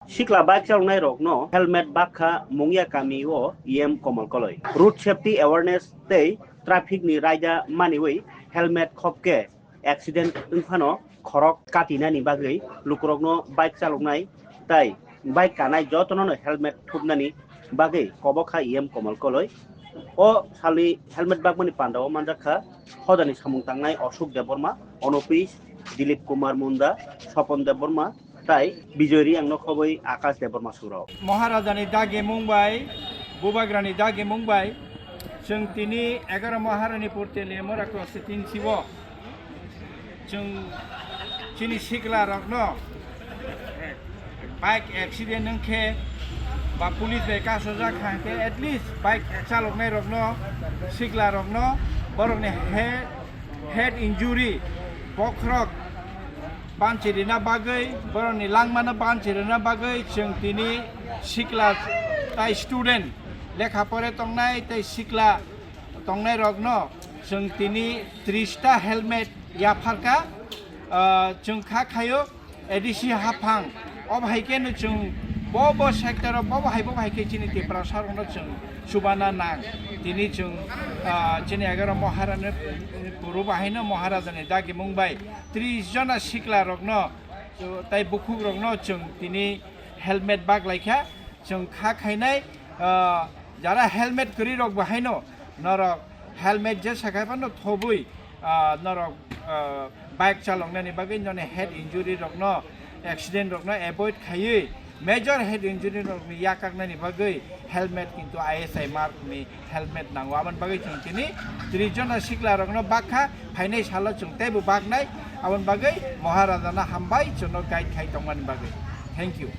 Sikla bike chalnai rokno helmet bakha mungya kamio em komal koloi. Road safety awareness tei traffic ni raida maniwi helmet khopke accident unfano khorok katinani bagui lukrokno bike chaloknai tai bike kanai jotono helmet thupnani bagui kobokha em komal koloi. O sali helmet bagmani pandao manjakha hodani samung tangnai Ashok Deborma Onopis Dilip Kumar Munda Sopon Deborma তাই বিজয়ী আংনো খবই আকাশ দেববর্মা সুরাও মহারাজানি দাগে মুম্বাই বুবাগ্রানি দাগে মুম্বাই जों तिनि 11 महारानी पर्टेल मराको सिटिन सिव जों चिनि सिगला रखनो bike accident नंखे बा police बे कासो जाखांके at least bike चालकनाय रखनो सिगला रखनो बरकने head injury बख्रक बानचिरिना बागै बरनि लांमानो बानचिरिना बागै जों तिनि सिगला ताइ स्टुडेंट लेखा परे तंनाय ताइ सिगला तंनाय रखनो जों तिनि 30टा हेलमेट याफारका जों खायो एडिसि हाफां अबहायकेनो जों बबो सेक्टराव बबहायके चिनि तेप्रा सारनो जों सुबाना नां तिनि जों चिनि 11 महारानी पुरु बाहायनो महाराजानि दागे मुंबाई 30 जना सिगला रखनो ताइ बुखुक रखनो जों तिनि हेलमेट बागलायखा जों खायनाय যারা হেলমেট করি রক বাহাইনো নরক হেলমেট যে সাকাইবানো থবুই নরক বাইক চালকনানি বাকি জনে হেড ইঞ্জুরি রকন অ্যাক্সিডেন্ট রকন এভয়েড খাইয়ে মেজর হেড ইঞ্জুরি রকনি ইয়াকাকনানি বাকি হেলমেট কিন্তু আইএসআই মার্কনি হেলমেট নাঙ্গো আমান বাকি जों तिनि 30 जना सिगला रकन बाखा फाइनाय साला जों तेबो बागनाय आवन बाकी महाराजाना हामबाय जोंनो गाइड खाइ तंमानि बाकी थैंक यू